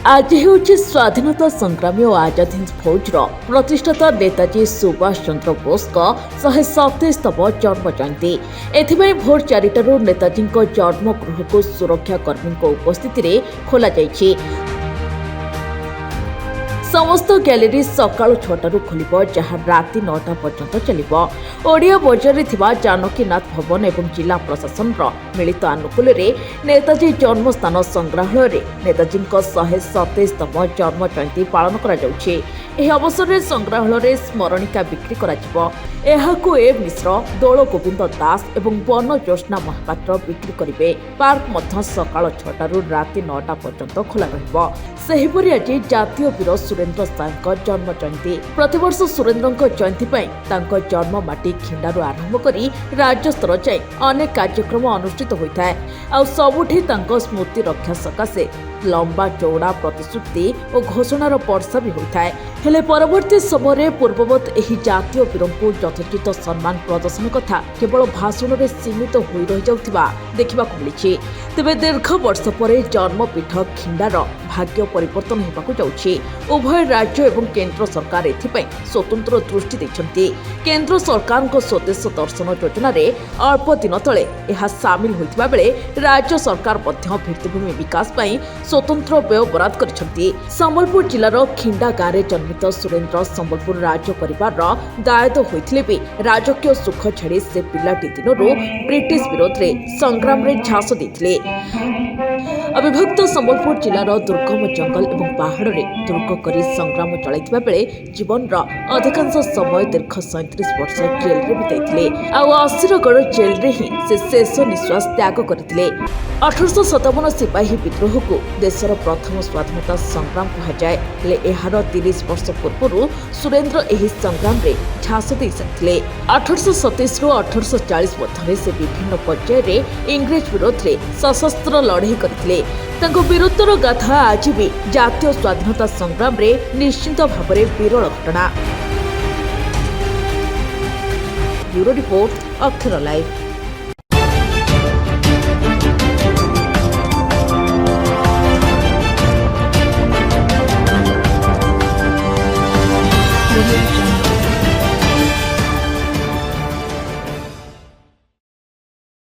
आज ହେଉଛି ସ୍ୱାଧୀନତା ସଂଗ୍ରାମୀ ଓ ଆଜାଦ ହିନ୍ଦ ଫୌଜର ପ୍ରତିଷ୍ଠାତା ନେତାଜୀ ସୁଭାଷ ଚନ୍ଦ୍ର ବୋଷଙ୍କ 127ତମ ଜନ୍ମ ଜୟନ୍ତୀ। ଏଥିପାଇଁ ଭୋର 4ଟାରୁ ନେତାଜୀଙ୍କ ଜନ୍ମଗୃହକୁ ସୁରକ୍ଷା କର୍ମୀଙ୍କ ଉପସ୍ଥିତିରେ ଖୋଲାଯାଇଛି। ସମସ୍ତ ଗ୍ୟାଲେରୀ ସକାଳ 6ଟାରୁ ଖୋଲିବ, ଯାହା ରାତି 9ଟା ପର୍ଯ୍ୟନ୍ତ ଚାଲିବ। ଓଡ଼ିଆ ବଜାରରେ ଥିବା ଜାନକୀନାଥ ଭବନ ଏବଂ ଜିଲ୍ଲା ପ୍ରଶାସନର ମିଳିତ ଆନୁକୂଲ୍ୟରେ ନେତାଜୀ ଜନ୍ମସ୍ଥାନ ସଂଗ୍ରହାଳୟରେ ନେତାଜୀଙ୍କ 127ତମ ଜନ୍ମ ଜୟନ୍ତୀ ପାଳନ କରାଯାଉଛି। ଏହି ଅବସରରେ ସଂଗ୍ରହାଳୟରେ ସ୍ମରଣିକା ବିକ୍ରି କରାଯିବ। ଏହାକୁ ଏ ମିଶ୍ର, ଦୋଳ ଗୋବିନ୍ଦ ଦାସ ଏବଂ ବନ ଜ୍ୟୋତ୍ସ୍ନା ମହାପାତ୍ର ବିକ୍ରି କରିବେ। ପାର୍କ ମଧ୍ୟ ସକାଳ 6ଟାରୁ ରାତି 9ଟା ପର୍ଯ୍ୟନ୍ତ ଖୋଲା ରହିବ। ସେହିପରି ଆଜି ଜାତୀୟ ବୀର ସୁରେନ୍ଦ୍ର ସାଏଙ୍କ ଜନ୍ମ ଜୟନ୍ତୀ। ପ୍ରତିବର୍ଷ ସୁରେନ୍ଦ୍ରଙ୍କ ଜୟନ୍ତୀ ପାଇଁ ତାଙ୍କ ଜନ୍ମ ମାଟି ଖିଣ୍ଡାରୁ ଆରମ୍ଭ କରି ରାଜ୍ୟସ୍ତର ଯାଏଁ ଅନେକ କାର୍ଯ୍ୟକ୍ରମ ଅନୁଷ୍ଠିତ ହୋଇଥାଏ। ଆଉ ସବୁଠି ତାଙ୍କ ସ୍ମୃତି ରକ୍ଷା ସକାଶେ ଲମ୍ବା ଚଉଡ଼ା ପ୍ରତିଶ୍ରୁତି ଓ ଘୋଷଣାର ବର୍ଷା ବି ହୋଇଥାଏ। ହେଲେ ପରବର୍ତ୍ତୀ ସମୟରେ ପୂର୍ବବତ୍ ଏହି ଜାତୀୟ ବୀରଙ୍କୁ ଯଥୋଚିତ ସମ୍ମାନ ପ୍ରଦର୍ଶନ କଥା କେବଳ ଭାଷଣରେ ସୀମିତ ହୋଇ ରହିଯାଉଥିବା ଦେଖିବାକୁ ମିଳିଛି। ତେବେ ଦୀର୍ଘ ବର୍ଷ ପରେ ଜନ୍ମପୀଠ ଖିଣ୍ଡାର ଭାଗ୍ୟ ପରିବର୍ତ୍ତନ ହେବାକୁ ଯାଉଛି। ଉଭୟ ରାଜ୍ୟ ଏବଂ କେନ୍ଦ୍ର ସରକାର ଏଥିପାଇଁ ସ୍ୱତନ୍ତ୍ର ଦୃଷ୍ଟି ଦେଇଛନ୍ତି। କେନ୍ଦ୍ର ସରକାରଙ୍କ ସ୍ୱଦେଶ ଦର୍ଶନ ଯୋଜନାରେ ଅଳ୍ପ ଦିନ ତଳେ ଏହା ସାମିଲ ହୋଇଥିବା ବେଳେ ରାଜ୍ୟ ସରକାର ମଧ୍ୟ ଭିତ୍ତିଭୂମି ବିକାଶ ପାଇଁ ସ୍ୱତନ୍ତ୍ର ବ୍ୟୟ ବରାଦ କରିଛନ୍ତି। ସମ୍ବଲପୁର ଜିଲ୍ଲାର ଖିଣ୍ଡା ଗାଁରେ ଜନ୍ମିତ ସୁରେନ୍ଦ୍ର ସମ୍ବଲପୁର ରାଜ ପରିବାରର ଦାୟଦ ହୋଇଥିଲେ ବି ରାଜକୀୟ ସୁଖ ଛାଡ଼ି ସେ ପିଲାଟି ଦିନରୁ ବ୍ରିଟିଶ ବିରୋଧରେ ସଂଗ୍ରାମରେ ଝାସ ଦେଇଥିଲେ। ଅବିଭକ୍ତ ସମ୍ବଲପୁର ଜିଲ୍ଲାର ଦୁର୍ଗମ ଜଙ୍ଗଲ ଏବଂ ପାହାଡ଼ରେ ଦୁର୍ଗ କରି ସଂଗ୍ରାମ ଚଳାଇଥିବା ବେଳେ ଜୀବନର ଅଧିକାଂଶ ସମୟ ଦୀର୍ଘ 37 ବର୍ଷ ଜେଲରେ ବିତାଇଥିଲେ। ଆଉ ଅସିରଗଡ଼ ଜେଲରେ ହିଁ ସେ ଶେଷ ନିଶ୍ୱାସ ତ୍ୟାଗ କରିଥିଲେ। 1857 ସିପାହୀ ବିଦ୍ରୋହକୁ ଦେଶର ପ୍ରଥମ ସ୍ୱାଧୀନତା ସଂଗ୍ରାମ କୁହାଯାଏ। ହେଲେ ଏହାର 30 ବର୍ଷ ପୂର୍ବରୁ ସୁରେନ୍ଦ୍ର ଏହି ସଂଗ୍ରାମରେ ଝାସ ଦେଇସାରିଥିଲେ। 1827ରୁ 1840 ମଧ୍ୟରେ ସେ ବିଭିନ୍ନ ପର୍ଯ୍ୟାୟରେ ଇଂରେଜ ବିରୋଧରେ ସଶସ୍ତ୍ର ଲଢ଼େଇ କରିଥିଲେ। ତାଙ୍କ ବୀରତ୍ୱର ଗାଥା ଆଜି ବି ଜାତୀୟ ସ୍ୱାଧୀନତା ସଂଗ୍ରାମରେ ନିଶ୍ଚିତ ଭାବରେ ବିରଳ ଘଟଣା। ବ୍ୟୁରୋ ରିପୋର୍ଟ, ଅକ୍ଷର ଲାଇଭ୍।